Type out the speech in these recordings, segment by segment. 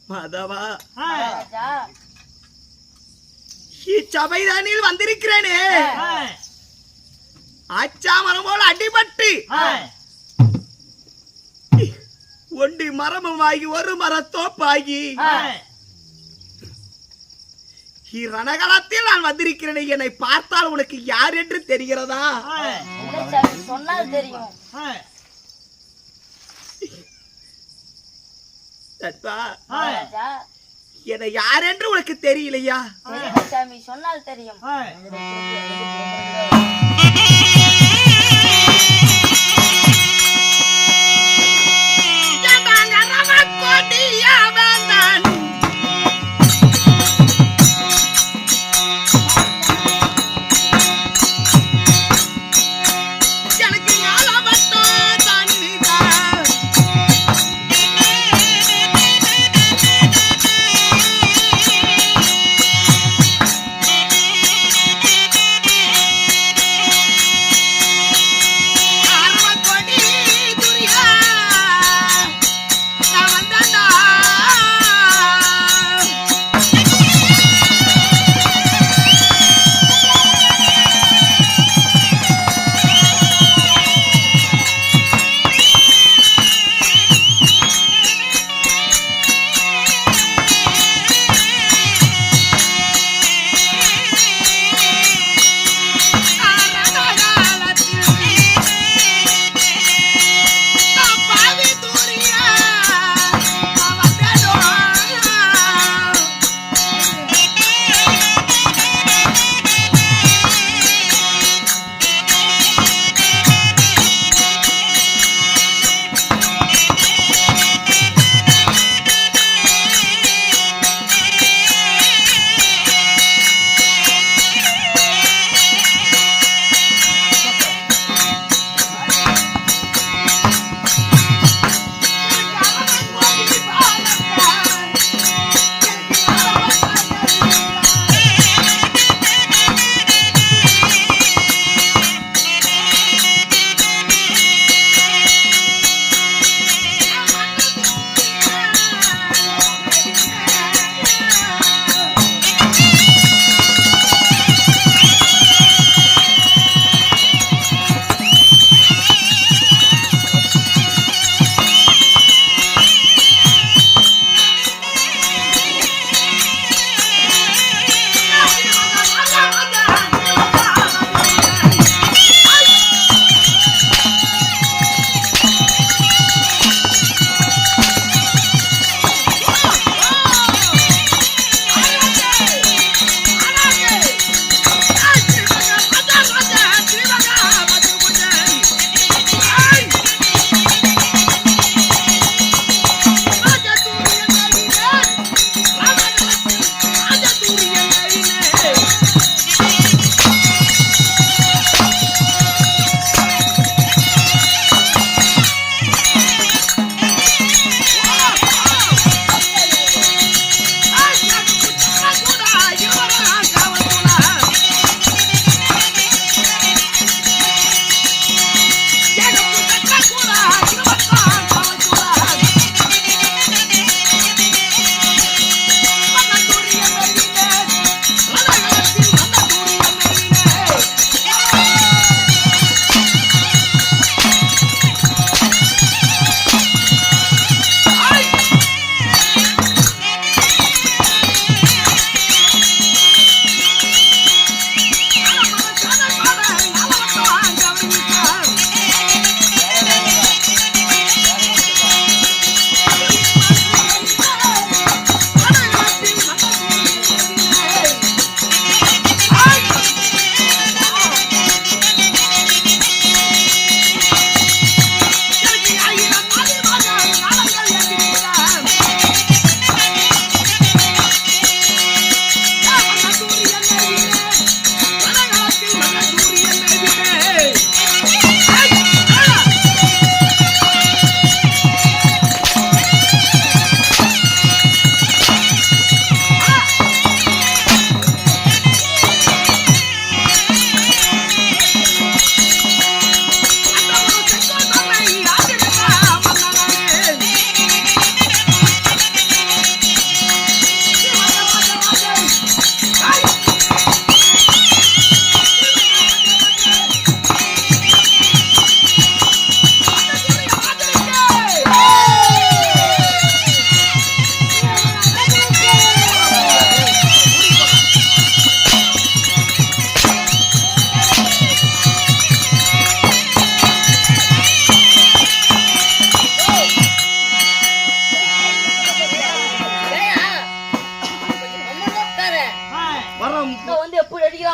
மாதவா இச்சபைதானில் வந்திருக்கிறேனே அச்சாமரம் போல அடிபட்டு ஒண்டி மரமுமாகி ஒரு மரத்தோப்பாகி ரணகலத்தில் நான் வந்திருக்கிறேன். என்னை பார்த்தால் உனக்கு யார் என்று தெரிகிறதா? சொன்னால் தெரியும். என்னை யார் என்று உனக்கு தெரியலையா? சொன்னால் தெரியும்.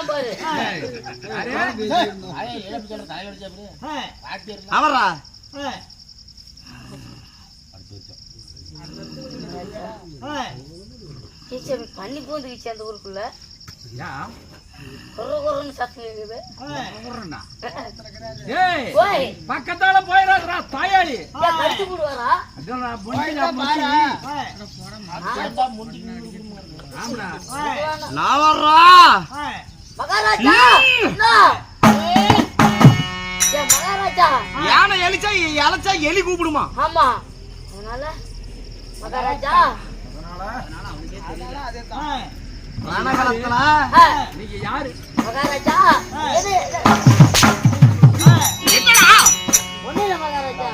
வரான் பாரு. அவரா கிச்சன் பண்ணி பூந்துக்கிச்சு அந்த ஊருக்குள்ள. கொரன்னு சத்தம் கேக்குது. ஓய் பக்கத்தால போயிடாதடா தாயாளி. கடிச்சு போடுவாரா? நான் வர்றா மகாராஜா மகாராஜா யானை இழைச்சா எலி கூப்பிடுமா? ஆமா. அதனால மகாராஜா ரணகலத்துல நீங்க யாரு? மகாராஜா ஒண்ணு இல்ல மகாராஜா.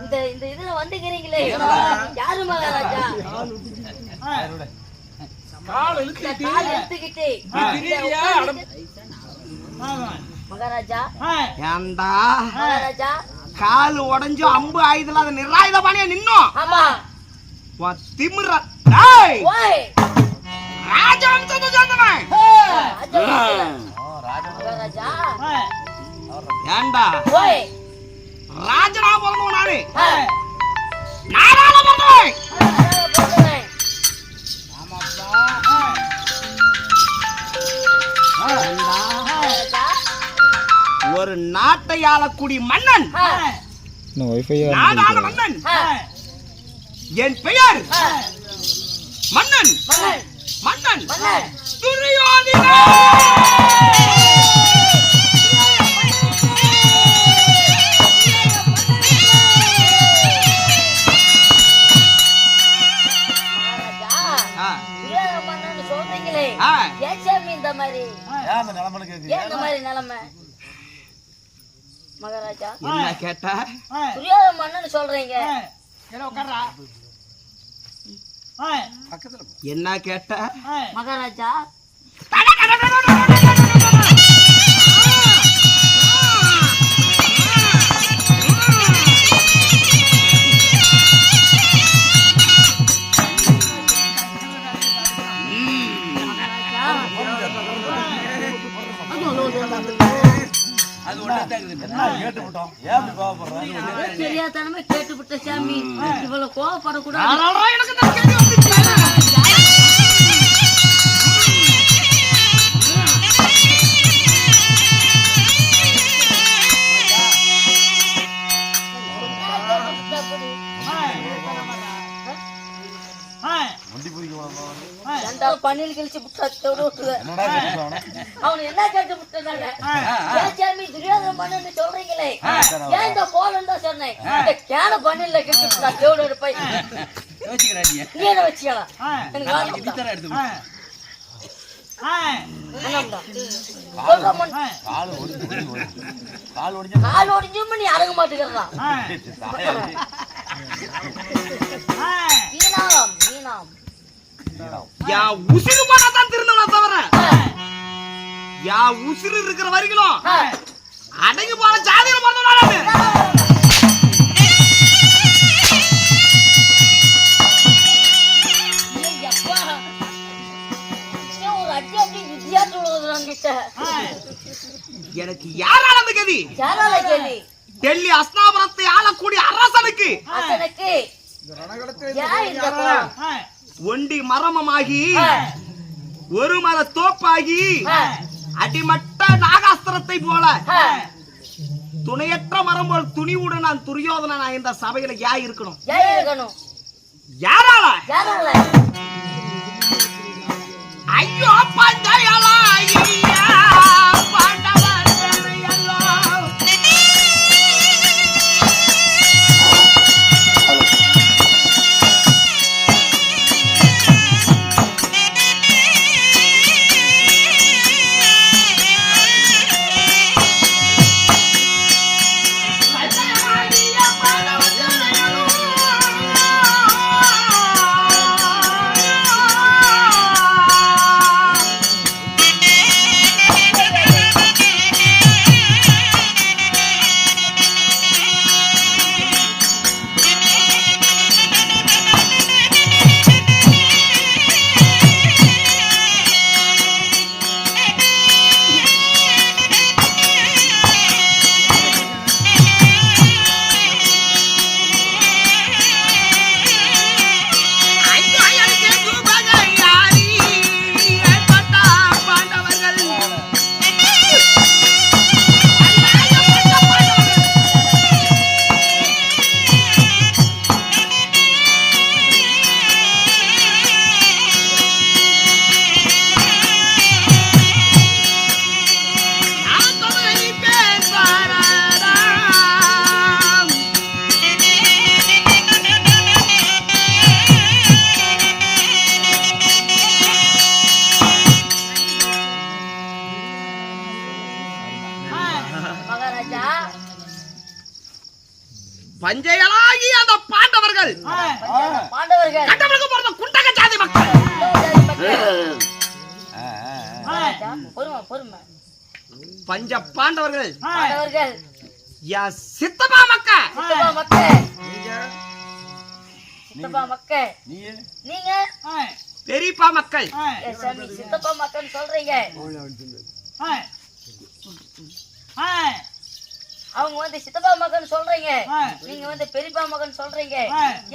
இந்த இந்த இதுல வந்துக்கிறீங்களே யாரு மகாராஜா? கால் இழுத்துக்கிட்டு மகாராஜா. ஏண்டா மகாராஜா கால் உடைஞ்சு அம்பு ஆயுதல அத நிராயுத பாணியா நின்னோம். ஆமா. திமிர டேய் ஓய் ராஜவம்சத்தை சேர்ந்தவன். மகாராஜா ஏண்டா ஓய் ராஜனா பிறந்தவன் நானு. நானால பிறந்தவன். ஒரு நாட்டை ஆளக்கூடிய மன்னன், நாடான மன்னன். என் பெயர் மன்னன் மன்னன் துரியோதனன். சொல்றீங்களே இந்த மாதிரி நிலைமை மகாராஜா? என்ன கேட்ட? துரியோதன மன்னன் சொல்றீங்க. என்ன கேட்ட மகாராஜா? தெரியாதனமே கேட்டுவிட்ட சாமி. இவ்வளவு கோவப்படக்கூடாது. பணியில் கழிச்சு அவனு என்ன கேட்டு விட்டாங்க? துரியோதன மன்னன் சொல்றீங்களே ஏன் இந்த போலன்னு தான் சொன்னேன். இந்த கேன பணியில கழிச்சு விட்டா தேவட இருப்பாய். நீ என்ன வச்சுக்கலாம்? கால் ஒடிஞ்சும் நீ அடங்க மாட்டேங்கிறான். வீணாம் வீணாம். யா உசிறு போனாதான் திருந்தவனா தவிர யா உசிறு இருக்கிற வரைக்கும் அடங்கி போன ஜாதியில பிறந்தவனா எனக்கு யாரால அந்த கதி? டெல்லி அஸ்தாபுரத்தை ஆளக்கூடிய அரசனுக்கு ஒண்டி மரமமாகி ஒரு மர தோப்பாகி அடிமட்ட நாகாஸ்திரத்தை போல துணையற்ற மரம் போல் துணிவுடன் நான் துரியோதன இந்த சபையில யா இருக்கணும். யாரால? ஐயோ பஞ்சயலா பஞ்சையலாகி அந்த பாண்டவர்கள் பாண்டவர்கள் கட்டவனுக்கு பிறந்த குண்டக ஜாதி மக்கள் பொறுமை பொறுமை பஞ்ச பாண்டவர்கள் பாண்டவர்கள் சித்தப்பா மக்கள் சித்தப்பா மக்கள் சித்தப்பா மக்கள் நீங்க பெரியப்பா மக்கள் சாமி சித்தப்பா மக்கள் சொல்றீங்க அவங்க வந்து சித்தப்பா மகன் சொல்றீங்க நீங்க வந்து பெரியப்பா மகன் சொல்றீங்க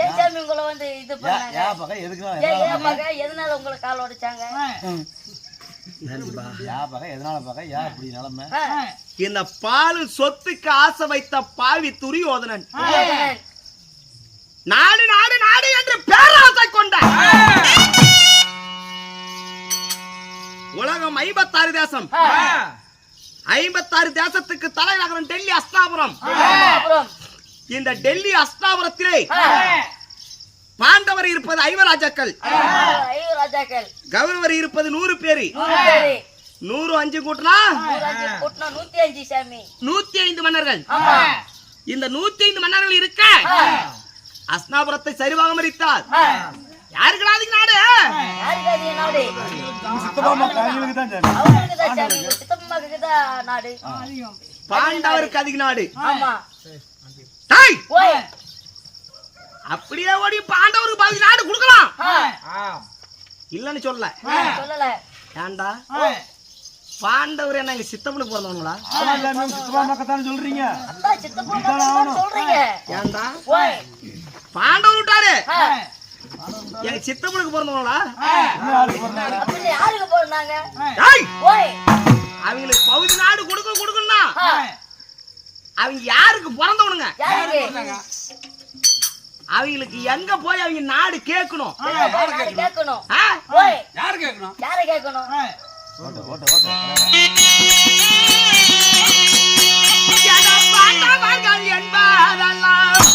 ஏன் சாமி உங்களை வந்து இது பண்ணாங்க எதனால உங்களை கால் உடைச்சாங்க இந்த பாலு சொத்துக்கு ஆசை வைத்த பாவி துரியோதனன் நாடு நாடு நாடு என்று பேராசை கொண்ட உலகம் 56 தேசம் 56 தேசத்துக்கு தலைநகரம் டெல்லி அஸ்தாபுரம். இந்த டெல்லி அஸ்தாபுரத்திலே பாண்டவர் இருப்பது 5 ராஜாக்கள், கௌரவர் இருப்பது 100 பேரு. 105 கூட்டினா 105 சாமி 105 மன்னர்கள். இந்த 105 மன்னர்கள் இருக்க அஸ்தாபுரத்தை சரிவாக மறித்தார். யாருக்கு அதிக நாடு? பாண்டவருக்கு அதிக நாடு. அப்படியே ஓடி பாண்டவருக்கு பாதி நாடு கொடுக்கலாம் இல்லன்னு சொல்லல. ஏண்டா பாண்டவர் என்ன சித்தப்பனுக்கு பிறந்தவங்களா? சொல்றீங்க ஏண்டா பாண்டவர் விட்டாரு எங்க சித்தப்பனுக்கு பிறந்தவங்களா? அவங்களுக்கு பகுதி நாடு கொடுக்கணும்னா அவங்க யாருக்கு பிறந்தவனுங்க? அவங்களுக்கு எங்க போய் அவங்க நாடு கேட்கணும்? யாரு கேட்கணும்? என்பதெல்லாம்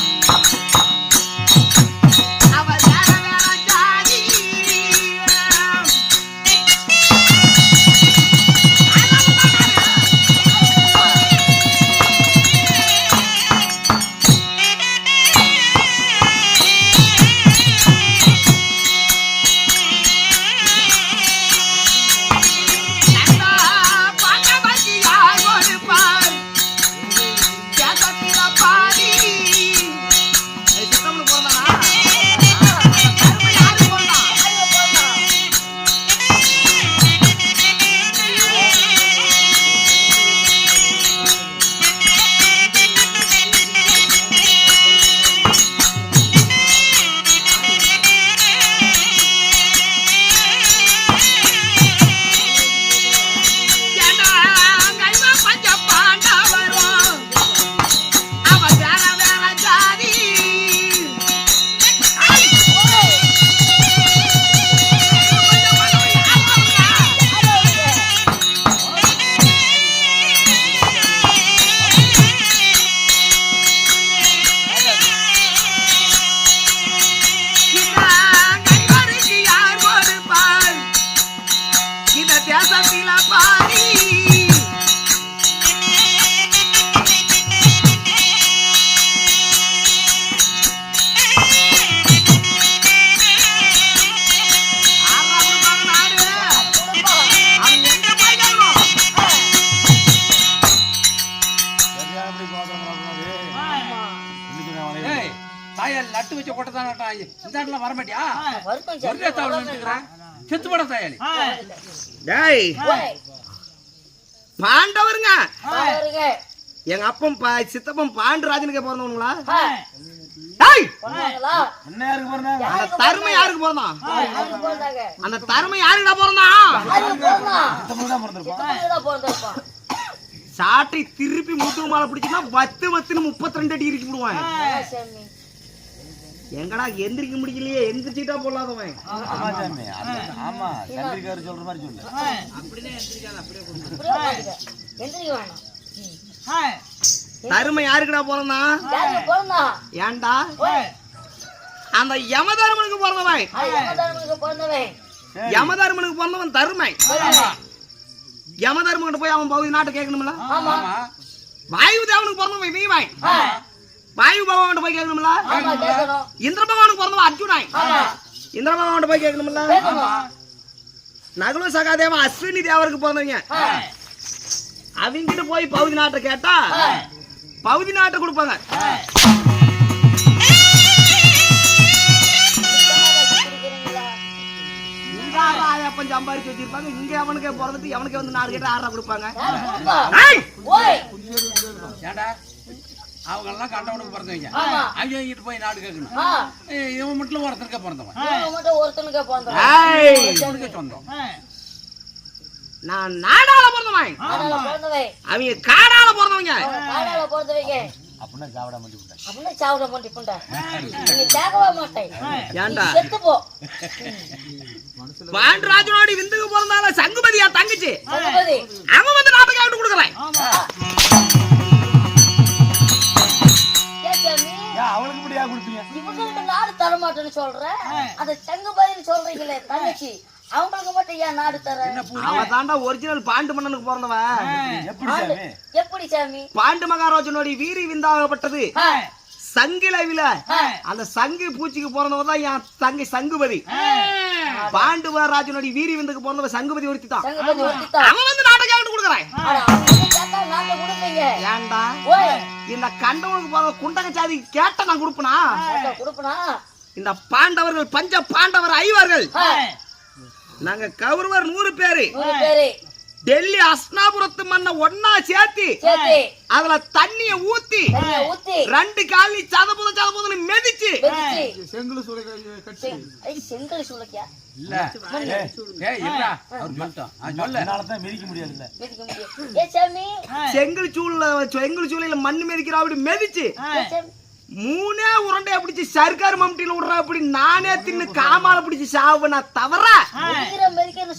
நட்டு வச்ச கொட்டை தான் நட்டாங்க. இந்த இடத்துல வர மாட்டியா? ஒரே தாவல நின்னுக்குறேன். செத்து போட தாயாளி. டேய் பாண்டவருங்க. எங்க அப்பன் சித்தப்பன் பாண்டராஜனுக்கு பிறந்தவனுங்களா? டேய் அண்ணாருக்கு பிறந்தாங்க. அந்த தர்ம யாருக்கு பிறந்தான்? அந்த தர்ம யாருக்கு பிறந்தான்? சித்தப்பன் தான் பிறந்திருப்பான். சாட்டை திருப்பி முட்டு மாலை பிடிச்சுன்னா 10 32 அடி இருக்கு விடுவான். எங்கடா எந்திரிக்க முடியலையே, எந்திரிச்சிட்டா போடலாதவன். ஆமா சந்திரிகாரு சொல்ற மாதிரி சொல்லு. தருமை யாருக்குடா பிறந்தான்? ஏன்டா அந்த யமதர்மனுக்கு பிறந்தவன். யமதர்மனுக்கு பிறந்தவன் தருமை. யமதர்மன் போய் அவன் பகுதி நாட்டை கேட்கணும்ல. வாயு தேவனுக்கு பிறந்தவன் நீவாய். வாயு பகவான் போய் கேட்கணும்ல. ஆமா கேட்கணும். இந்திர பகவானுக்கு பிறந்தவன் அர்ஜுனன். ஆமா இந்திர பகவான் போய் கேட்கணும்ல. கேட்கணும். நகுல சகாதேவன் அஸ்வினி தேவருக்கு பிறந்தவங்க. அவங்கிட்ட போய் பகுதி நாட்டை கேட்டா பகுதி நாட்டை கொடுப்பாங்க. அப்பன் சம்பாரிச்சு வச்சிருப்பாங்க. இங்க அவனுக்கே பிறந்துட்டு எவனுக்கே வந்து நாடு கேட்டா ஆறா கொடுப்பாங்க. ஏண்டா அவங்க எல்லாம் கண்டவனுக்கு பிறந்தவங்க. ஆமா. அவங்க கிட்ட போய் நாடு கேட்கணும். இவன் மட்டும் ஒருத்தனுக்கே பிறந்தவன். ஒருத்தனுக்கே பிறந்தவன். அவனுக்கே சொந்தம். நான் நாடால பிறந்தவன். அவங்க காடால பிறந்தவங்க. காடால பிறந்தவங்க. அப்படின்னா சாப்பிட மாட்டேன். அப்படின்னா சாப்பிட மாட்டேன். நீ கேட்கவே மாட்டேன். ஏண்டா செத்து போ. பாண்டராஜனோட விந்துக்கு பிறந்தால சங்குபதியா தங்கச்சி. சங்குபதி. அவன் வந்து நாட்டை கேட்டு கொடுக்குறேன். அவளுக்கு முடியா கொடுப்பீங்க. இவங்களுக்கு நாடு தர மாட்டேன்னு சொல்ற. அந்த சங்குபதின்னு சொல்றீங்களே தங்கச்சி, அவங்களுக்கு மட்டும் ஏன் நாடு தர? அவன் தாண்டா ஒரிஜினல் பாண்டு மன்னனுக்கு பிறந்தவன். எப்படி சாமி? பாண்டு மகாராஜனோட வீரி விந்தாகப்பட்டது சங்கிலவில. அந்த சங்கு பூச்சிக்கு பிறந்தவன் தான் என் தங்கை சங்குபதி. பாண்டு மகாராஜனோட வீரி விந்துக்கு பிறந்தவன் சங்குபதி ஒருத்தி தான். அவன் வந்து நாட்டை கேட்டு கொடுக்குறேன். ஏண்டா இந்த கண்டவனுக்கு பிறந்த குண்டக சாதி கேட்ட நான் கொடுப்பனா? இந்த பாண்டவர்கள் பஞ்ச பாண்டவர் ஐவர்கள் நாங்க கௌரவர் 100 பேரு டெல்லி அஸ்னாபுரத்து மண்ண ஒன்னா சேர்த்தி அதுல தண்ணிய ஊத்தி 2 காலி சதபுதம் மெதிச்சு செங்கல் சூளை கட்டி செங்கல் சூளைக்கா இல்ல ஏய் இல்ல அவர் சொல்லிட்டான். அதனால தான் மிதிக்க முடியாதுல்ல. மிதிக்க முடியும். ஏ சாமி செங்கல் சூளையில மண்ணு மெதிக்கிறா அப்படி மெதிச்சு 3 உருண்டையை பிடிச்சி சர்க்கார் மம்டியில விடுறா. அப்படி நானே தின்னு காமால பிடிச்சி சாவுனா தவற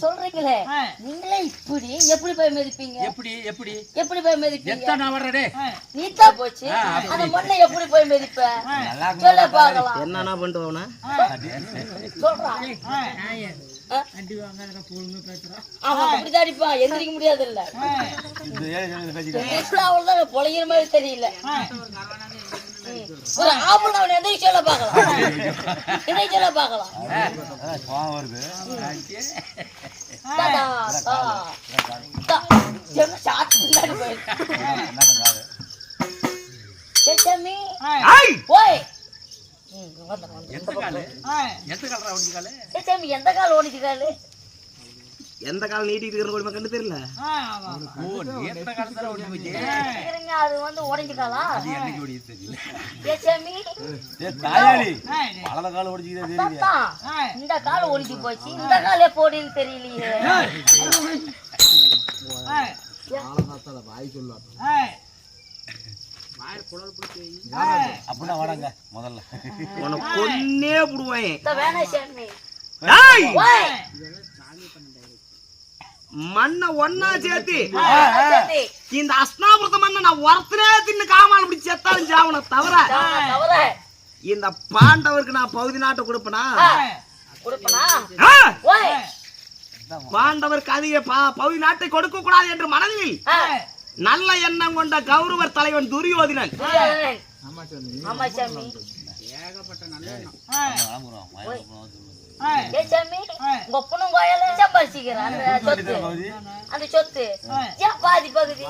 சொல்றீங்களே நீங்களே இப்படி எப்படி போய் மிதிப்பீங்க? எப்படி எப்படி எப்படி போய் மிதிப்பீங்க? எத்தனை வர்றடே நீத்தா போச்சு. அந்த மண்ணை எப்படி போய் மிதிப்ப? சொல்ல பாக்கலாம். என்னன்னா பண்ணிட்டு போனா சொல்றான். அவன் அப்படிதான் அடிப்பான். எந்திரிக்க முடியாது இல்ல. அவ்வளவுதான் பொழைகிற மாதிரி தெரியல. ஒரு ஆம்பளை அவனை எந்திரிக்க சொல்ல பாக்கலாம். எந்திரிக்க சொல்ல பாக்கலாம். எந்த கால ஓடிச்சுக்காலு? எந்த காலம் நீட்டிட்டு இருக்கிற கண்டு தெரியல. அது வந்து உடைஞ்சு காலா? இந்த கால ஒடிஞ்சு போச்சு. இந்த கால எப்போடின்னு தெரியலையே. அப்படின்னா வாடாங்க முதல்ல உனக்கு கொன்னே புடுவேன். மண்ணை ஒன்னா சேர்த்து இந்த அஸ்னாபுரத்த மண்ணை நான் ஒருத்தரே தின்னு காமால அப்படி செத்தாலும் சாவன தவிர இந்த பாண்டவருக்கு நான் பகுதி நாட்டை கொடுப்பனா? பாண்டவருக்கு அதிக பகுதி நாட்டை கொடுக்க கூடாது என்று மனதில் நல்ல எண்ணம் கொண்ட கௌரவர் தலைவன் துரியோதனன் அந்த சொத்து பாதி பகுதி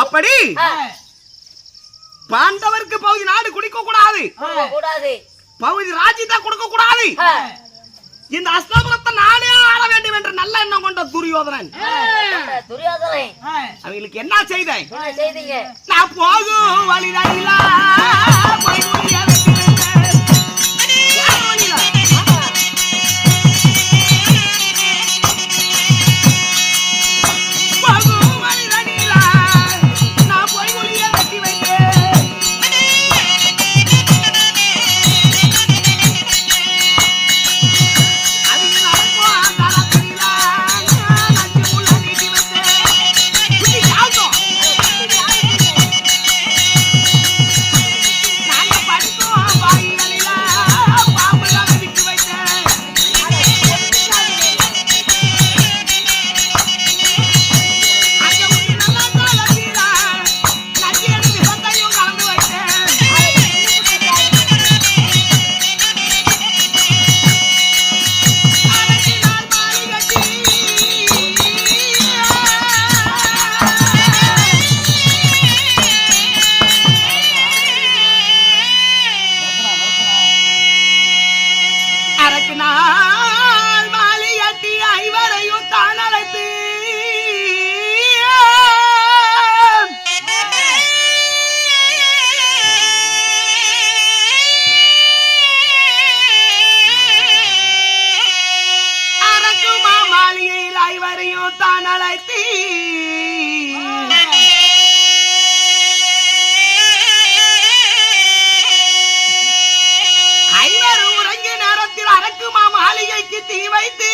அப்படி பாண்டவருக்கு பகுதி நாடு குடிக்க கூடாது, பகுதி ராஜ்யத்தை கொடுக்க கூடாது, இந்த அஸ்னாபுரத்தை நானே ஆள வேண்டும் என்ற நல்ல எண்ணம் கொண்ட துரியோதனன் அவங்களுக்கு என்ன செய்தேன்? நான் போகும் வழியில அழைத்து ஐவர் உறங்கிய நேரத்தில் அரக்குமா மாளிகைக்கு தீ வைத்து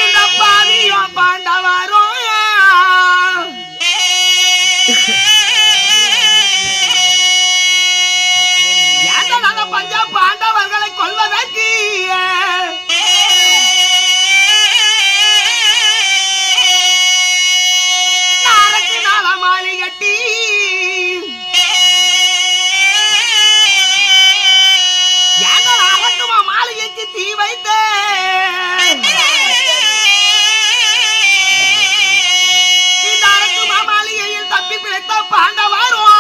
இந்த பாதியும் பாண்டவரும் பஞ்ச பாண்டவர்களை கொல்வதற்கு நாளைக்கு நாள மாலை கட்டி அரக்குமா மாளிகைக்கு தீ வைத்த இந்த அரக்குமா மாளிகையில் தப்பி பிழைத்த பாண்டவரும்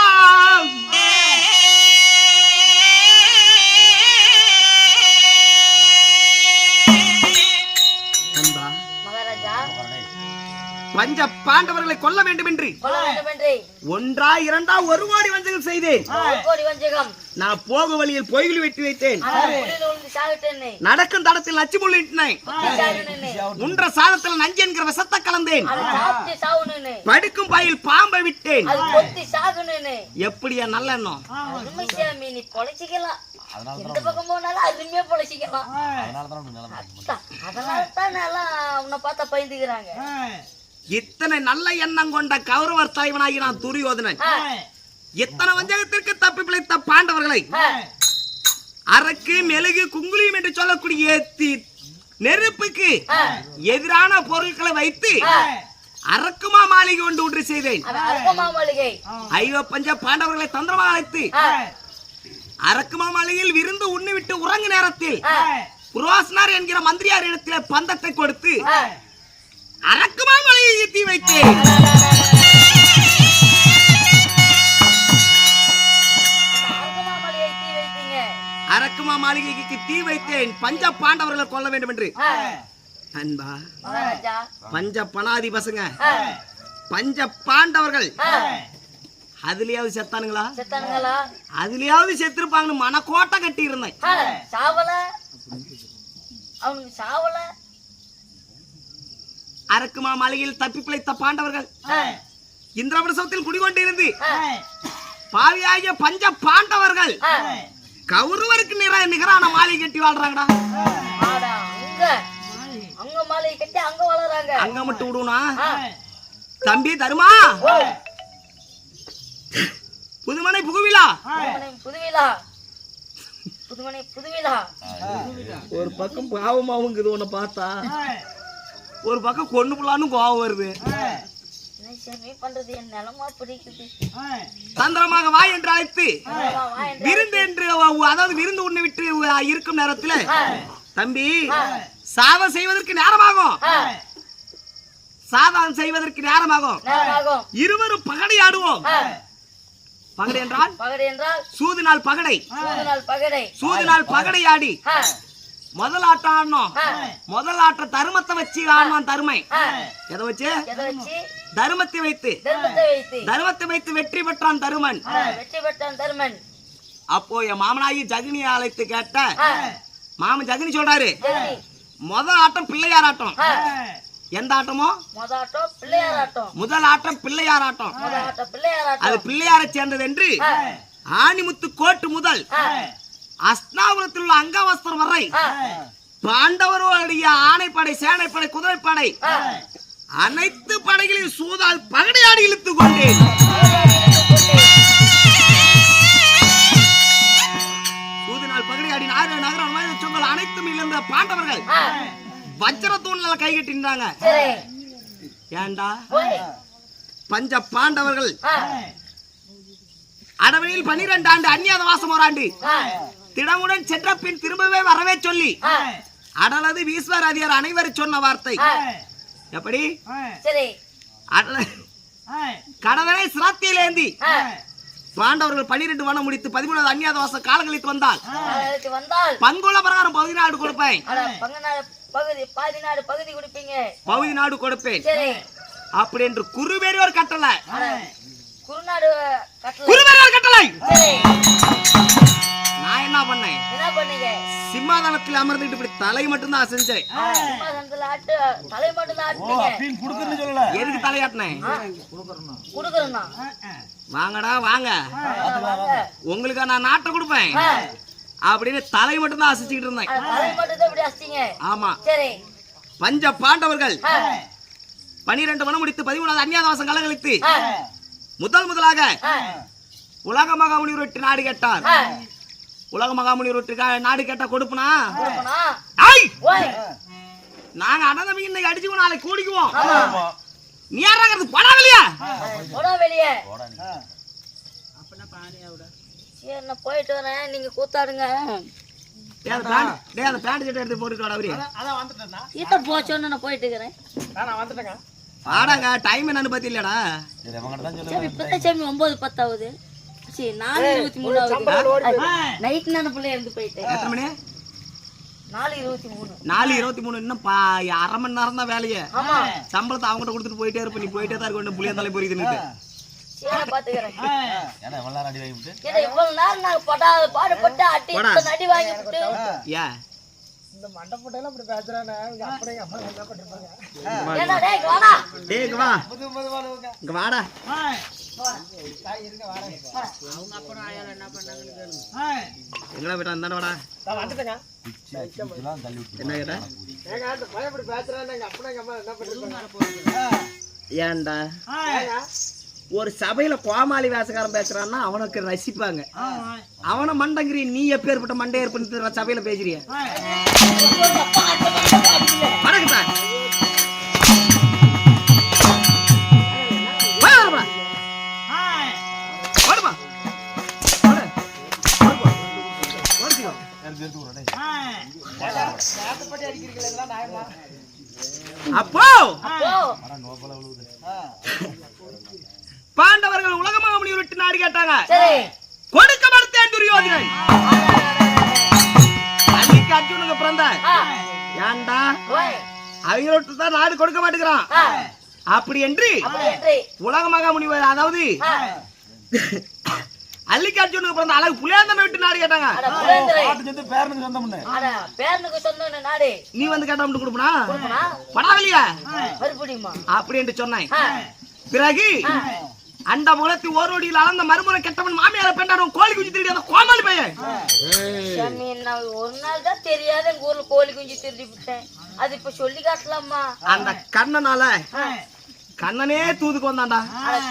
பஞ்ச பாண்டவர்களை கொல்ல வேண்டும் என்று ஒன்றா இரண்டா ஒரு கோடி வஞ்சகம் செய்தேன். நான் போக வழியில் பொய்கள் வெட்டி வைத்தேன். நடக்கும் தடத்தில் நச்சு முள்ளிட்டேன். உன்ற சாதத்தில் நஞ்சு என்கிற விஷத்தை கலந்தேன். படுக்கும் பாயில் பாம்பை விட்டேன். எப்படியா நல்ல எண்ணம்? எந்த பக்கம் போனாலும் அருமையா பொழைச்சிக்கலாம். அதனாலதான் நல்லா உன்னை பார்த்தா பயந்துக்கிறாங்க. இத்தனை நல்ல எண்ணம் கொண்ட கௌரவர் தலைவனாகி நான் துரியோதனன் இத்தனை வஞ்சகத்திற்கு தப்பி பிழைத்த பாண்டவர்களை அரக்கு மெழுகு குங்குலியம் என்று சொல்லக்கூடிய நெருப்புக்கு எதிரான பொருட்களை வைத்து அரக்குமா மாளிகை ஒன்று ஒன்று செய்தேன். ஐவ பஞ்ச பாண்டவர்களை தந்திரமாக அழைத்து அரக்குமா மாளிகையில் விருந்து உண்ணிவிட்டு உறங்கு நேரத்தில் புரோசனார் என்கிற மந்திரியார் இடத்தில் பந்தத்தை கொடுத்து அரக்குமா மாளிகைக்கு தீ வைத்தேன். அரக்குமா மாளிகைக்கு தீ வைத்தேன். பஞ்ச பாண்டவர்களை கொல்ல வேண்டும் என்று. அன்பா பஞ்ச பணாதி பசங்க பஞ்ச பாண்டவர்கள் அதுலயாவது செத்தானுங்களா? அதுலயாவது செத்துருப்பாங்கன்னு மனக்கோட்டை கட்டி இருந்தேன். அரக்குமா மாளிகையில் தப்பி பிழைத்த பாண்டவர்கள் இந்திரபிரசவத்தில் குடிகொண்டிருந்து பாவியாகிய பஞ்ச பாண்டவர்கள் கௌரவருக்கு நிகரான மாளிகை கட்டி வாழ்றாங்கடா. அங்க மட்டும் விடுவா தம்பி தருமா புதுமனை புகுவிழா ஒரு பக்கம் பாவமாவுங்குது உன்னை பார்த்தா, ஒரு பக்கம் கொண்டு போலான்னு கோவம் வருது. தந்திரமாக வா என்று அழைத்து விருந்து என்று அதாவது விருந்து உண்ணி விட்டு இருக்கும் நேரத்தில் தம்பி சாதம் செய்வதற்கு நேரமாகும், சாதம் செய்வதற்கு நேரமாகும். இருவரும் பகடை ஆடுவோம். பகடை என்றால் சூது நாள் பகடை. சூது நாள் பகடை ஆடி முதல் ஆட்டம் ஆடணும். முதல் ஆட்ட தர்மத்தை வச்சு ஆடணும். தருமை எதை வச்சு? தர்மத்தை வைத்து. தர்மத்தை வைத்து வெற்றி பெற்றான் தருமன். அப்போ என் மாமனாகி ஜகினியை அழைத்து கேட்ட மாமன் ஜகினி சொல்றாரு முதல் ஆட்டம் பிள்ளையார் ஆட்டம். எந்த ஆட்டமோ? முதல் ஆட்டம் பிள்ளையார் ஆட்டம். அது பிள்ளையாரை சேர்ந்தது என்று ஆணிமுத்து கோட்டு முதல் அஸ்தாபுரத்தில் உள்ள அங்கவஸ்திரம் வரை பாண்டவர்களுடைய ஆணைப்படை, சேனைப்படை, குதிரைப்படை அனைத்து படைகளில் சூதால் பகடையாடி இழுத்துக் கொண்டேன். சூதினால் பகடையாடி நகரம் சொங்கள் அனைத்தும் இழந்த பாண்டவர்கள் வஜ்ர தூண்ல கை கட்டின்றாங்க. ஏண்டா பஞ்ச பாண்டவர்கள் அடவழியில் 12 ஆண்டு அந்நியாத வாசம் ஓராண்டு திடமுடன் சென்ற பின் திரும்பவே வரவே சொல்லி அடலது வீஸ்வராதியார் அனைவரும் சொன்ன வார்த்தை எப்படி? கடதனை சிராத்தியில் ஏந்தி பாண்டவர்கள் 12 வனம் முடித்து 13வது அந்நியாத வாசம் காலம் கழித்து வந்தால் பங்குள்ள பிரகாரம் பகுதி நாடு கொடுப்பேன். பகுதி நாடு கொடுப்பேன் அப்படி என்று குருவேறியோர் கட்டளை. குருவேறியோர் கட்டளை நான் என்ன பண்ணேன்? சிம்மாசனத்தில் அமர்ந்துட்டு இப்படி தலை மட்டும்தான் அசைஞ்சேன். சிம்மாசனத்துல ஆட்டு தலை மட்டும் தான் ஓ ஆட்டுங்க. அப்படின்னு குடுக்குறேன்னு சொல்லல. எதுக்கு தலையாட்டினேன்? குடுக்குறேன்னா வாங்கடா வாங்க, வாங்க. உங்களுக்கு நான் நாட்டை கொடுப்பேன் அப்படின்னு தலை மட்டும் தான் அசைச்சுக்கிட்டு இருந்தேன். தலை மட்டும் தான் இப்படி அசிங்க. ஆமா, சரி. பஞ்ச பாண்டவர்கள் 12 வனம் முடித்து 13வது அந்நியாதவாசம் கலகலித்து முதலாக உலக மகாமுனிவர் வெற்றி நாடு கேட்டார். உலக மகாமுனிவர் வெற்றி நாடு கேட்டா கொடுப்பனா? கொடுப்பனா? ஐய், ஓய். நாங்க அண்ணன் இன்னைக்கு அடிச்சுக்குவோம், நாளைக்கு கூடிக்குவோம். நீ யாராங்கிறது படம் இல்லையா? போடா வெளியே. சரி, நான் போயிட்டு வரேன், நீங்க கூத்தாடுங்க. அந்த பேண்ட் சட்டை எடுத்து போட்டுட்டு வாடா அவரு. இத போச்சோன்னு நான் போயிட்டு இருக்கிறேன். வாடாங்க, டைம் என்னன்னு பத்தி இல்லடா. சரி அவங்ககிட்ட தான் சரி, சொல்லுவேன். இப்பதான் சாமி 9:10 ஆகுது. சரி, 4:23 நைட் நான் பிள்ளை இருந்து போயிட்டேன். எத்தனை மணி? 4:23. 4:23. இன்னும் அரை மணி நேரம் தான் வேலையே. ஆமா. சம்பளத்தை அவங்ககிட்ட கொடுத்துட்டு போயிட்டே இருப்ப. நீ போயிட்டே தான் இருக்க, புளிய தலை பொறியுதுன்னு. சரி, பாத்துக்கிறேன். ஏன்னா எவ்வளவு நேரம் அடி வாங்கிட்டு ஏன்னா இவ்வளவு நேரம் நாங்க பாடுபட்டு அட்டி அடி வாங்கிட்டு ஏன் ஏன்னா டேய் இங்க வாடா. டேய் இங்க வா, இங்க வாடா. எங்கடா போயிட்டா? இந்தாண்ட வாடா. பிச்சுலாம் தள்ளி விட்டு என்ன கேட்ட? ஏன்டா ஒரு சபையில கோமாளி வேசக்காரன் பேசுறான்னா அவனுக்கு ரசிப்பாங்க. அவன மண்டங்கிரி, நீ எப்பேற்பட்ட மண்டையர் பண்ணி சபையில பேசுறிய? வணக்கம் அப்போ பாண்டவர்கள் உலகமாக முனிவர் விட்டு நாடு கேட்டாங்க. கொடுக்க மறுத்தேன் துரியோதனன். அன்னைக்கு அர்ஜுனுக்கு பிறந்த ஏன்டா அவங்களோட்டு தான் நாடு கொடுக்க மாட்டேங்கிறான் அப்படி என்று உலகமாக முனிவர், அதாவது அல்லிக்கார்ஜுனுக்கு பிறந்த அழகு புலியாந்தனை விட்டு நாடு கேட்டாங்க. நீ வந்து கேட்டா மட்டும் கொடுப்பனா? படாவலியா அப்படி என்று சொன்னாய். பிறகு அந்த முகத்தை ஓரோடியில் அளந்த மறுமுறை கெட்டவன் மாமியார பெண்டாடும் கோழி குஞ்சு திருடி அந்த கோமாளி பையன். ஒரு நாள் தான் தெரியாத எங்க ஊர்ல கோழி குஞ்சு திருடி விட்டேன். அது இப்ப சொல்லி காட்டலாமா? அந்த கண்ணனால கண்ணனே தூதுக்கு வந்தான்டா.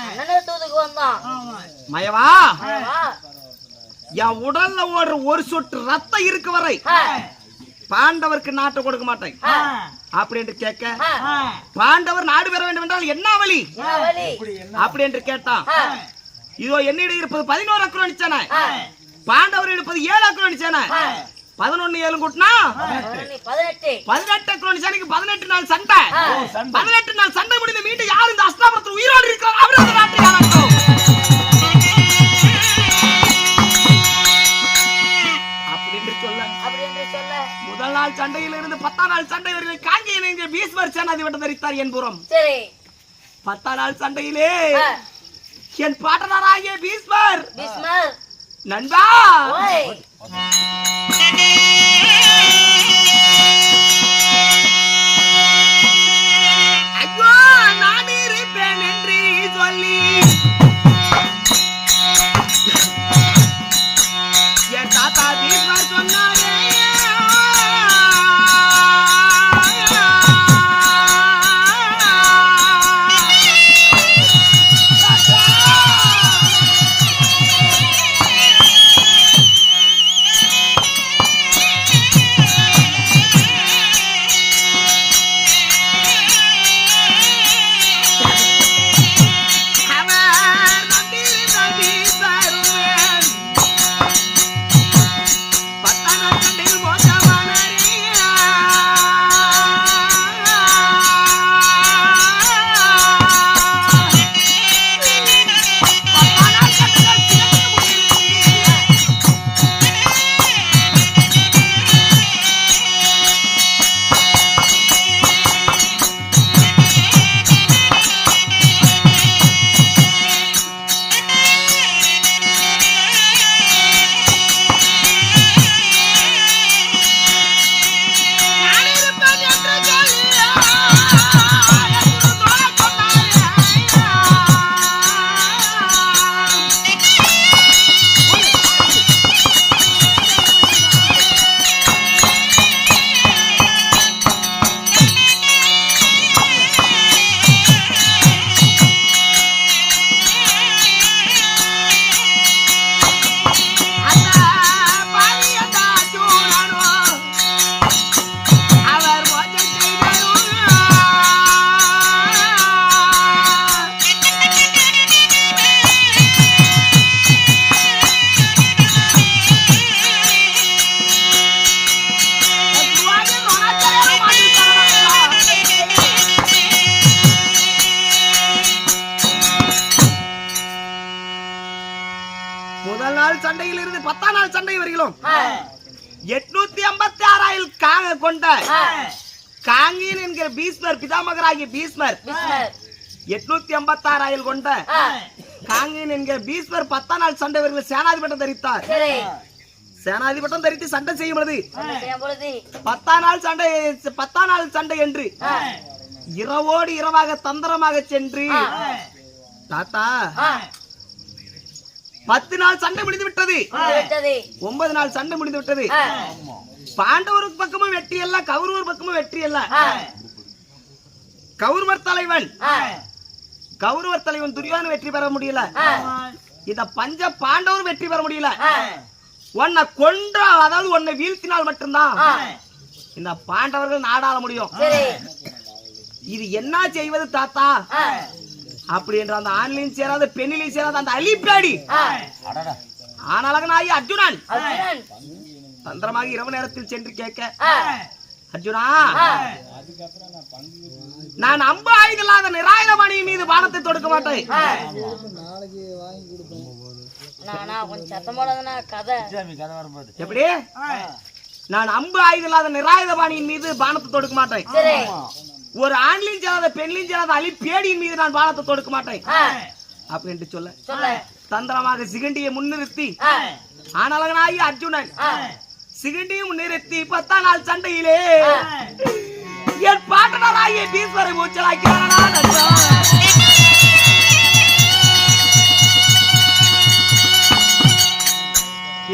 கண்ணனே தூதுக்கு வந்தான். மயவா, என் உடல்ல ஓடுற ஒரு சொட்டு ரத்தம் இருக்கு வரை பாண்டவருக்கு நாட்டை கொடுக்க மாட்டேன் அப்படி என்று கேட்க, பாண்டவர் நாடு பெற வேண்டும் என்றால் என்ன வழி அப்படி என்று கேட்டான். இதோ என்னிடம் இருப்பது 11 அக்குரம் சேனை, பாண்டவர் எடுப்பது 7 அக்குரம் சேனை. 11 7 கூட்டினா 18 அக்குரம் சேனைக்கு 18 நாள் சண்டை. 18 நாள் சண்டை முடிந்து மீண்டும் யார் இந்த அஸ்தாபுரத்தில் உயிரோடு இருக்கிறார் அவர் அந்த நாட்டை ஆளட்டும் அப்படி என்று சொல்ல, முதல் நாள் சண்டையில் இருந்து 10ஆம் நாள் சண்டை வரை காங்கேய பீஸ்மர் சேனாதி வட்டம் தரித்தார் என் புறம். 10ஆம் நாள் சண்டையிலே என் பாட்டனாராகிய பீஸ்மர் நண்பா ஐயோ நான் இருப்பேன் என்று சொல்லி என் தாத்தா பீஸ்மர் சொன்னாரே. 10ஆம் நாள் சண்டை வரையிலும் 886 கொண்ட காங்கியன் என்கிற பீஷ்மர் பிதாமகராகிய பீஷ்மர் 886 கொண்ட காங்கியன் என்கிற பீஷ்மர் 10ஆம் நாள் சண்டை வரையில் சேனாதிபட்டம் தரித்தார். சேனாதிபட்டம் தரித்து சண்டை செய்யும் பொழுது 10ஆம் நாள் சண்டை என்று இரவோடு இரவாக தந்திரமாக சென்று தாத்தா 10 நாள் சண்டை முடிந்து விட்டது, 9 நாள் சண்டை முடிந்து விட்டது. பாண்டவர் பக்கமும் வெற்றி அல்ல, கௌரவர் பக்கமும் வெற்றி அல்ல. கௌரவர் தலைவன் துரியோதனன் வெற்றி பெற முடியல, இந்த பஞ்ச பாண்டவர் வெற்றி பெற முடியல. உன்னை கொன்றால், அதாவது உன்னை வீழ்த்தினால் மட்டும்தான் இந்த பாண்டவர்கள் நாடாள முடியும். இது என்ன செய்வது தாத்தா அப்படி என்ற அந்த ஆண்லையும் சேராத பெண்ணிலையும் சேராத அந்த அலிப்பேடி ஆனாலகனாகி அர்ஜுனன் தந்திரமாக இரவு நேரத்தில் சென்று கேட்க, அர்ஜுனா நான் அம்பு ஆயுதலாத நிராயுதபாணியின் மீது பானத்தை தொடுக்க மாட்டேன். எப்படி? நான் அம்பு ஆயுதலாத நிராயுதபாணியின் மீது பானத்தை தொடுக்க மாட்டேன். ஒரு ஆண்லையும் சேராத பெண்லையும் சேராத அலிப்பேடியின் மீது நான் பானத்தை தொடுக்க மாட்டேன் அப்படின்னு சொல்ல தந்திரமாக சிகண்டியை முன்னிறுத்தி ஆனலகனாகி அர்ஜுனன் சிகண்டியை முன்னிறுத்தி 10ஆம் நாள் சண்டையிலே என் பாட்டனராகிய பீஷ்மரை மூச்சலாக்கிறான்.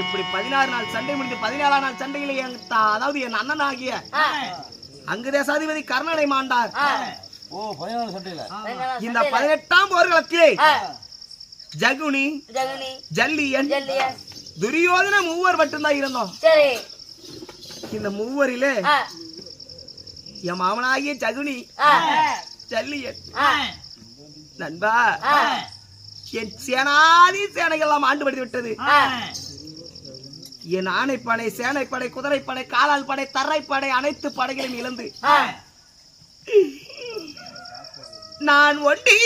இப்படி 16 நாள் சண்டை முடிந்து 17ஆம் நாள் சண்டையிலே அதாவது என் அண்ணனாகிய அங்கு தேசாதிபதி கர்ணனை மாண்டார். இந்த 18ஆம் போர்களத்திலே ஜகுனி, ஜல்லியன், துரியோதன மூவர் மட்டும்தான் இருந்தோம். இந்த மூவரிலே என் மாமனாகிய ஜகுனி, ஜல்லியன் நண்பா என் சேனாதி சேனைகள்லாம் ஆண்டுபடுத்தி விட்டது. என் ஆணைப்படை, சேனைப்படை, குதிரைப்படை, காலால் படை, தரைப்படை அனைத்து படைகளையும் இழந்து நான் ஒண்டி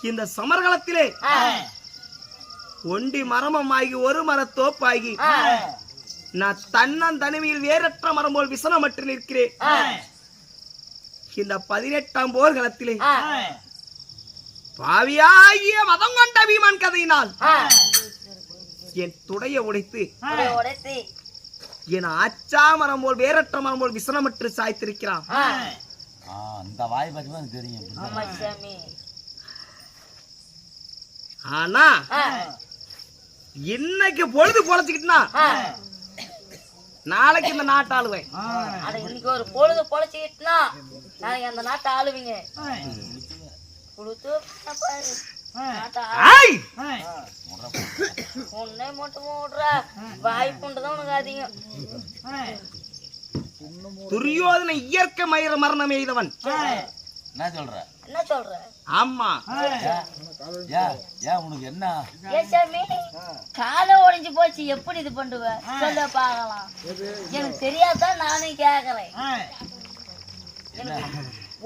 இந்த சமர்களத்திலே ஒண்டி மரமாகி ஒரு மரத்தோப்பாகி நான் தன்னன் தனிமையில் வேறற்ற மரம் போல் விசனமற்று நிற்கிறேன். இந்த 18ஆம் போர்களத்திலே பாவியாகிய மதம் கொண்ட பீமன் கதையினால் என் துடைய உடைத்து என் ஆச்சா மரம் போல் வேறற்ற மரம் போல் விசனமற்று சாய்த்திருக்கிறான். அந்த வாய் பத்தி தெரியும். ஆனா இன்னைக்கு பொழுது பொழைச்சுக்கிட்டுனா நாளைக்கு இந்த நாட்டை ஆளுவேன். அட இன்னைக்கு ஒரு பொழுது பொழைச்சிக்கிட்டுனா நாளைக்கு அந்த நாட்டை ஆளுவீங்க. கொடுத்து உன்னை மட்டும் விடுறா வாய்ப்புன்றதான் உனக்கு அதிகம். துரியோதனை இயற்கை மரணம் எய்தவன். என்ன சொல்ற? என்ன சொல்ற? ஆமா. ஏன் உனக்கு என்ன? ஏன் சாமி காலை ஒடிஞ்சு போச்சு, எப்படி இது பண்ணுவ சொல்ல பாக்கலாம். எனக்கு தெரியாதான் நானும் கேக்குறேன். எனக்கு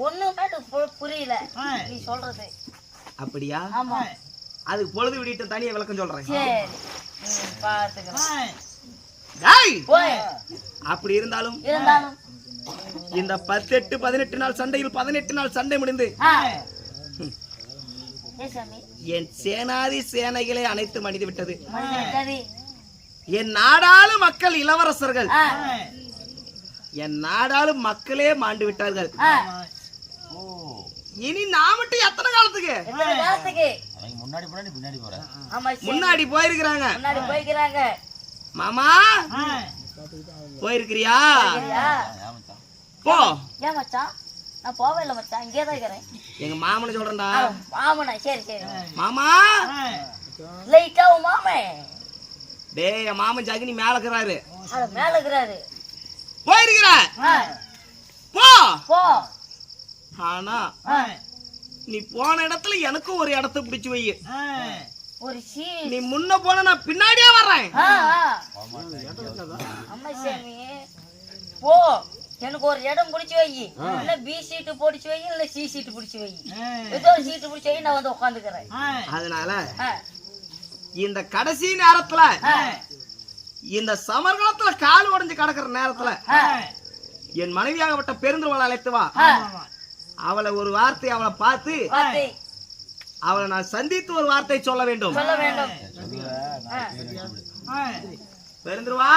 ஒண்ணுமே புரியல நீ சொல்றது. அப்படியா? ஆமா. அதுக்கு பொழுது விடிட்டு தனியா விளக்கம் சொல்றேன். சரி பாத்துக்கிறேன். அப்படி இருந்தாலும் இருந்தாலும் இந்த 18 18 நாள் சண்டையில் 18 நாள் சண்டை முடிந்து என் சேனாதி சேனைகளை அனைத்து மனித விட்டது. என் நாடாளு மக்கள் இளவரசர்கள், என் நாடாளு மக்களே மாண்டு விட்டார்கள். இனி நான் மட்டும் எத்தனை காலத்துக்கு? முன்னாடி பின்னாடி போறேன். முன்னாடி போயிருக்கிறாங்க. மாமா போயிருக்கிறியா? போ. ஏன் மச்சான் நான் போவே இல்ல மச்சான், இங்கே தான் இருக்கிறேன். எங்க மாமனை சொல்றேன்டா. மாமனா? சரி சரி. மாமா லைட்டா மாமே. டேய் என் மாமன் ஜாகினி மேல இருக்கிறாரு. அட மேல இருக்கிறாரு. போயிருக்கிற போ போ. ஆனா நீ போன இடத்துல எனக்கும் ஒரு இடத்தை பிடிச்சு வை. ஒரு நீ முன்ன போன நான் பின்னாடியே வர்றேன். அம்மா சாமி போ, எனக்கு ஒரு இடம் பிடிச்சி வை. இல்ல பி சீட்டு பிடிச்சி வை, இல்ல சி சீட்டு பிடிச்சி வை. ஏதோ சீட்டு பிடிச்சி வை, நான் வந்து உட்காந்துக்கிறேன். அதனால இந்த கடைசி நேரத்துல, இந்த சமர்காலத்துல கால் உடைஞ்சு கிடக்குற நேரத்துல என் மனைவியாகப்பட்ட பெருந்துருவளை அழைத்து வா. அவளை ஒரு வார்த்தை அவளை பார்த்து அவளை நான் சந்தித்து ஒரு வார்த்தை சொல்ல வேண்டும். சொல்ல வேண்டும். பெருந்துருவா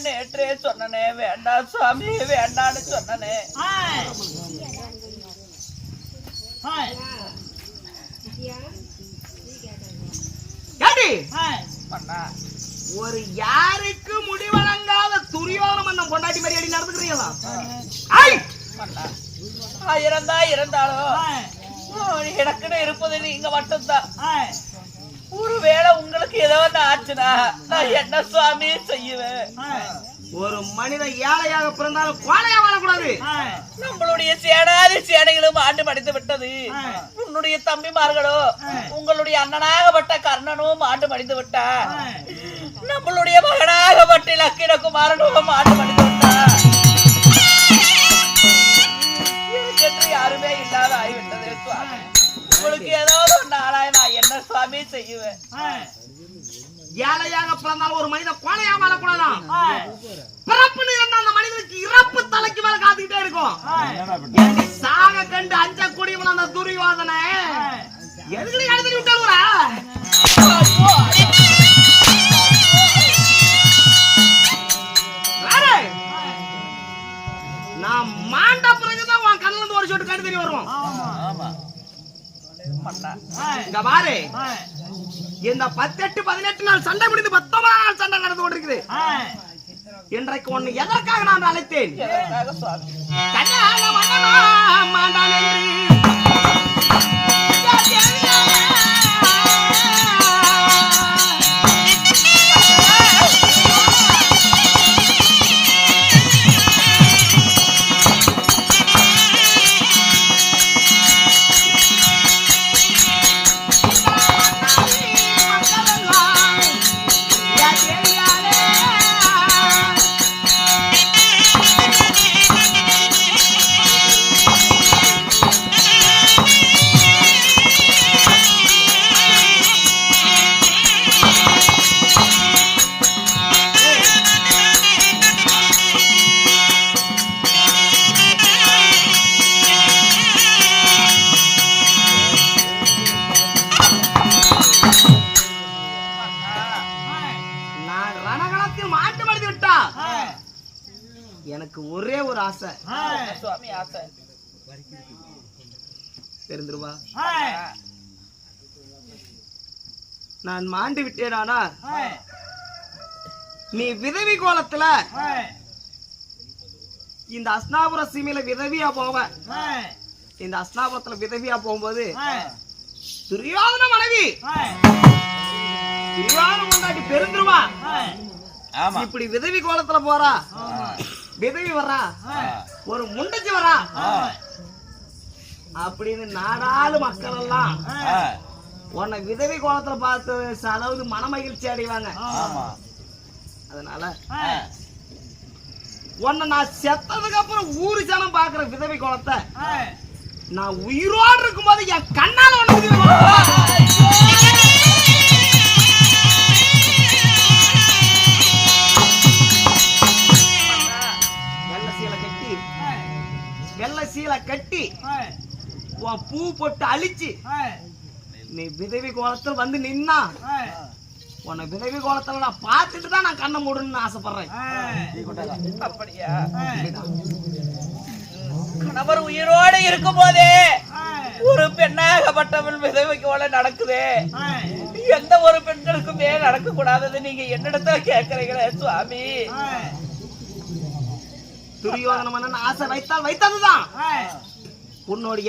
நேற்றே சொன்னனே வேண்டாம் சுவாமி வேண்டான்னு சொன்னனே. ஒரு யாருக்கு முடிவழங்காத துரியோதன மன்னன் பொண்டாட்டி மாதிரி அடி நடந்துக்கிறீங்களா? இருந்தாலும் எனக்குன்னு இருப்பது நீங்க மட்டும்தான். ஒருவேளை உங்களுக்கு ஏதோ ஆச்சுன்னா நான் என்ன சுவாமி செய்வேன்? ஒரு மனிதன் ஏழையாக பிறந்தாலும் கோழையா வாழக்கூடாது. நம்மளுடைய சேனாதி சேனைகளும் ஆண்டு படித்து விட்டது. உன்னுடைய தம்பிமார்களோ உங்களுடைய அண்ணனாகப்பட்ட கர்ணனும் ஆண்டு படித்து விட்டார். நம்மளுடைய மகனாகப்பட்ட லக்கின குமாரனும் ஆண்டு படித்து விட்டார். எனக்கு யாரும் யாருமே இல்லாத ஆகிவிட்டது சுவாமி. உங்களுக்கு ஏதாவது ஒரு நாளாய் நான் என்ன சுவாமி செய்வேன்? ஏழையாக பிறந்தாலும் ஒரு மனித கோழையா வாழக்கூடாதான். பிறப்புன்னு இருந்தா அந்த மனிதனுக்கு இறப்பு தலைக்கு மேல காத்துக்கிட்டே இருக்கும். எனக்கு சாக கண்டு அஞ்ச கூடியவன் அந்த துரியோதனை எதுக்கு எடுத்து விட்டாலுரா? நான் மாண்ட பிறகுதான் உன் கண்ணுல இருந்து ஒரு சொட்டு கண்டு தெரிய வரும். இங்க பாரு, இந்த 18 நாள் சண்டை முடிந்து 19 நாள் சண்டை நடந்து கொண்டிருக்குது. இன்றைக்கு ஒன்னு எதற்காக நான் அழைத்தேன்? கல்யாண மன்னனா மாண்டான் என்று எனக்கு ஒரே ஒரு ஆசை சுவாமி. ஆசை தெரிந்துருவா? நான் மாண்டு விட்டேனானா நீ விதவி கோலத்துல இந்த அஸ்னாபுர சீமையில விதவியா போவ. இந்த அஸ்னாபுரத்துல விதவியா போகும்போது துரியோதன மனைவி துரியோதன முன்னாடி தெரிந்துருவா. இப்படி விதவி கோலத்துல போறா, விதவி வர்றா, ஒரு முண்டச்சி வரா அப்படின்னு நாடாளு மக்கள் எல்லாம் உன்னை விதவி கோலத்துல பார்த்து அதாவது மனமகிழ்ச்சி அடைவாங்க. அதனால உன்னை நான் செத்ததுக்கு அப்புறம் ஊரு ஜனம் பாக்குற விதவி கோலத்தை நான் உயிரோடு இருக்கும் போது என் கண்ணால வெள்ளை சீலை கட்டி உன் பூ போட்டு அழிச்சு நீ விதவி கோலத்தில் வந்து நின்னா உன்னை விதவி கோலத்துல நான் பார்த்துட்டு தான் நான் கண்ணை மூடணும்னு ஆசைப்படுறேன். அப்படியா? கணவர் உயிரோடு இருக்கும் போதே ஒரு பெண்ணாகப்பட்டவள் விதவை கோல நடக்குது. எந்த ஒரு பெண்களுக்குமே நடக்க கூடாதது நீங்க என்னிடத்துல கேட்கறீங்களே சுவாமி. துரியோதன மன்னன் ஆசை வைத்தால் வைத்ததுதான்.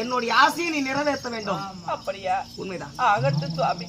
என்னுடைய ஆசையை நீ நிறைவேற்ற வேண்டும். அப்படியா? உண்மைதான். ஆகட்டும் சுவாமி.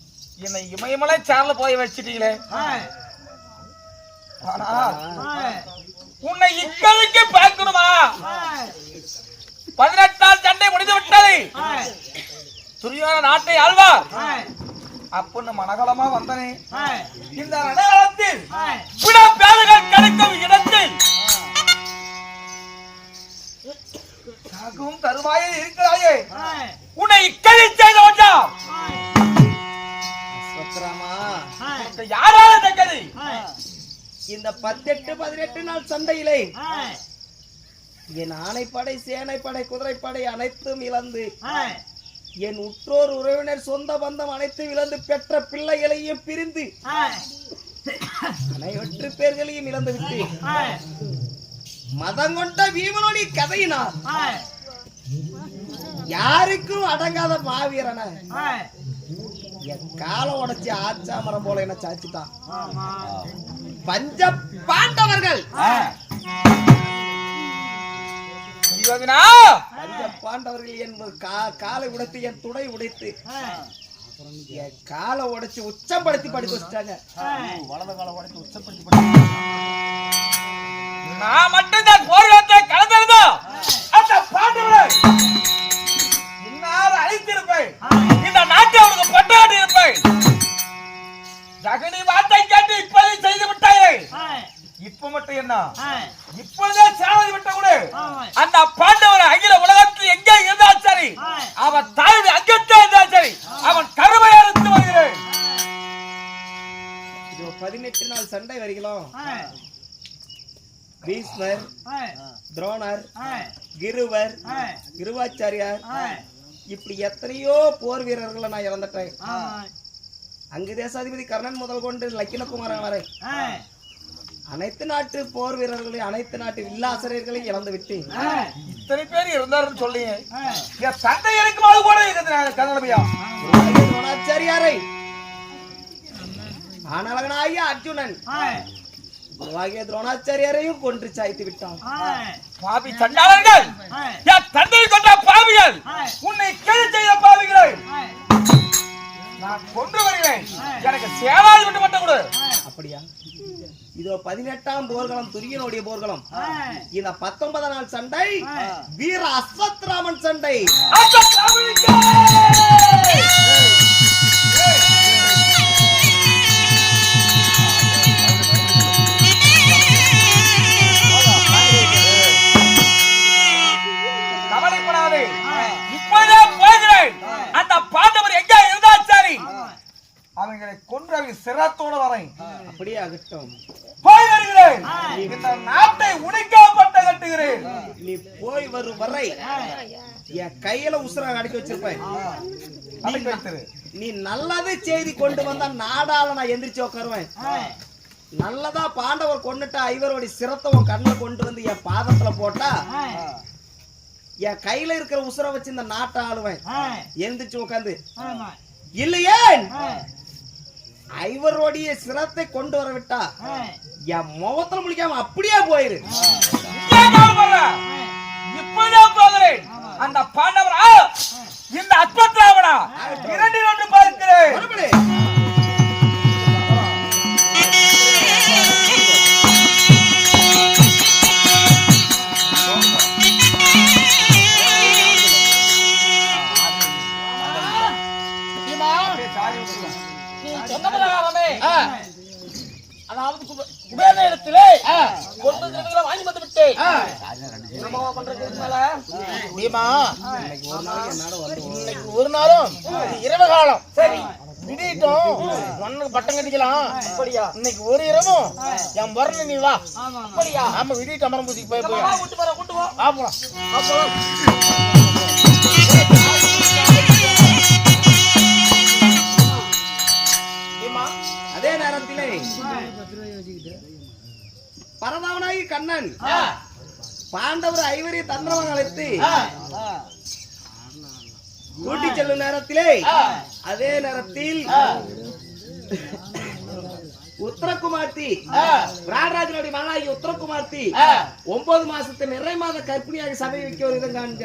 என்னை இமயமலை சார்ல போய் வச்சிட்டீங்களே. ஆனா உன்னை இக்கதைக்கு பார்க்கணுமா? 18 நாள் சண்டை முடிந்து விட்டது. துரியோன நாட்டை ஆழ்வார் அப்படின்னு மனகலமா வந்தனே. இந்த நடைகாலத்தில் பிற பேர்கள் கிடைக்கும் இடத்தில் தருவாயில் இருக்கிறாயே, உன்னை இக்கதை செய்த ஒன்றா யாரால தக்கது? இந்த 18 நாள் சண்டையிலே என் ஆணைப்படை, சேனைப்படை, குதிரைப்படை அனைத்தும் இழந்து, என் உற்றோர் உறவினர் சொந்த பந்தம் அனைத்தும் இழந்து, பெற்ற பிள்ளைகளையும் பிரிந்து, அனைவற்று பேர்களையும் இழந்து விட்டு மதங்கொண்ட வீமனோடி கதையினார் யாருக்கும் அடங்காத மாவீரன என் காலை உடைச்சி ஆச்சாமரம் போல என்ன சாச்சுட்டான். பஞ்ச பாண்டவர்கள் பஞ்ச பாண்டவர்கள் என் காலை உடைத்து, என் துடை உடைத்து, என் காலை உடைச்சு உச்சப்படுத்தி படிக்க வச்சுட்டாங்க. வலது காலை உடைச்சு உச்சப்படுத்தி நான் மட்டும்தான் போராட்டத்தை கலந்திருந்தா அந்த பாண்டவரை இன்னார் அழைத்திருப்பேன். இந்த நாட்டை அவனுக்கு பட்டாடி இருப்பேன். ஜகனி வார்த்தை கேட்டு இப்போதை செய்து விட்டாயே. இப்ப மட்டும் என்ன, இப்பொழுதே சேனல் விட்ட கூட அந்த பாண்டவரை அகில உலகத்தில் எங்கே இருந்தால் சரி, அவன் தாய் அங்கத்தே இருந்தால் சரி, அவன் கருமையை அறுத்து வருகிறேன். 18 நாள் சண்டை வரைக்கும் பீஷ்மர், துரோணர், கிருவர், கிருவாச்சாரியார் இப்படி எத்தனையோ போர் வீரர்களை நான் இழந்துட்டேன். அங்கு தேசாதிபதி கர்ணன் முதல் கொண்டு லக்கினகுமாரன் வரை அனைத்து நாட்டு போர் வீரர்களையும் அனைத்து நாட்டு வில்லாசரியர்களையும் இழந்து விட்டேன். இத்தனை பேர் இருந்தாருன்னு சொல்லிங்க. என் தந்தை எனக்கு அது கூட கதனபியா துரோணாச்சாரியாரை, ஆனழகனாகிய அர்ஜுனன் துரோணாச்சாரியாரையும் கொன்று சாய்த்து விட்டான். பாவி சண்டாளர்கள், என் தந்தை கொண்ட பாவிகள், உன்னை கேள்வி செய்த பாவிகளை நான் கொன்று வருகிறேன். எனக்கு சேவாதி விட்டு மட்டும் கொடு. அப்படியா? இதோ 18ஆம் போர்க்களம் துரியனுடைய போர்க்களம். இந்த 19 நாள் சண்டை வீர அஸ்வத்ராமன் சண்டை. கவலைப்படாதே, இப்போதே போகிறேன். அந்த பாண்டவர் எங்க இருந்தா சரி, அவங்களை கொன்று அவங்க சிரத்தோட வரேன். அப்படியே ஆகட்டும், போய் வருகிறேன். இந்த நாட்டை உடைக்கப்பட்ட கட்டுகிறேன். நீ போய் வரும் வரை என் கையில உசுர அடக்கி வச்சிருப்பேன். நீ நல்லது செய்தி கொண்டு வந்தா நாடால நான் எந்திரிச்சு உட்காருவேன். நல்லதா பாண்டவர் கொண்டுட்டா ஐவரோட சிரத்தை உன் கண்ணுல கொண்டு வந்து என் பாதத்துல போட்டா என் கையில இருக்கிற உசுர வச்சு இந்த நாட்டை ஆளுவேன். எந்திரிச்சு உட்காந்து இல்லையே ஐவருடைய சிரத்தை கொண்டு வர விட்டா என் முகத்துல முடிக்காம அப்படியே போயிரு. இப்போதே போகிறேன். அந்த பாண்டவரா இந்த அஸ்வத்ராமனா இரண்டில் ஒன்று பார்க்கிறேன். அதாவது குபேரனிடத்திலே வாங்கி வந்து விட்டேன். இன்னைக்கு ஒரு நாளும் இரவு காலம் சரி விடிட்டும் மண்ணுக்கு பட்டம் கட்டிக்கலாம். அப்படியா? இன்னைக்கு ஒரு இரவும் என் வரணும், நீ வா. அப்படியா? ஆமா, விடிட்டு அமரம் பூசிக்கு போய் போய் போலாம். அதே நேரத்திலே பரதாவனாகி கண்ணன் பாண்டவர் ஐவரை தந்திரமாக அழைத்து கூட்டி செல்லும் நேரத்திலே அதே நேரத்தில் உத்தரகுமார்த்தி ராஜராஜனுடைய மகனாகி உத்தரகுமார்த்தி 9 மாசத்து நிறை மாத கர்ப்பிணியாக சபை வைக்க ஒரு விதம் காண்க.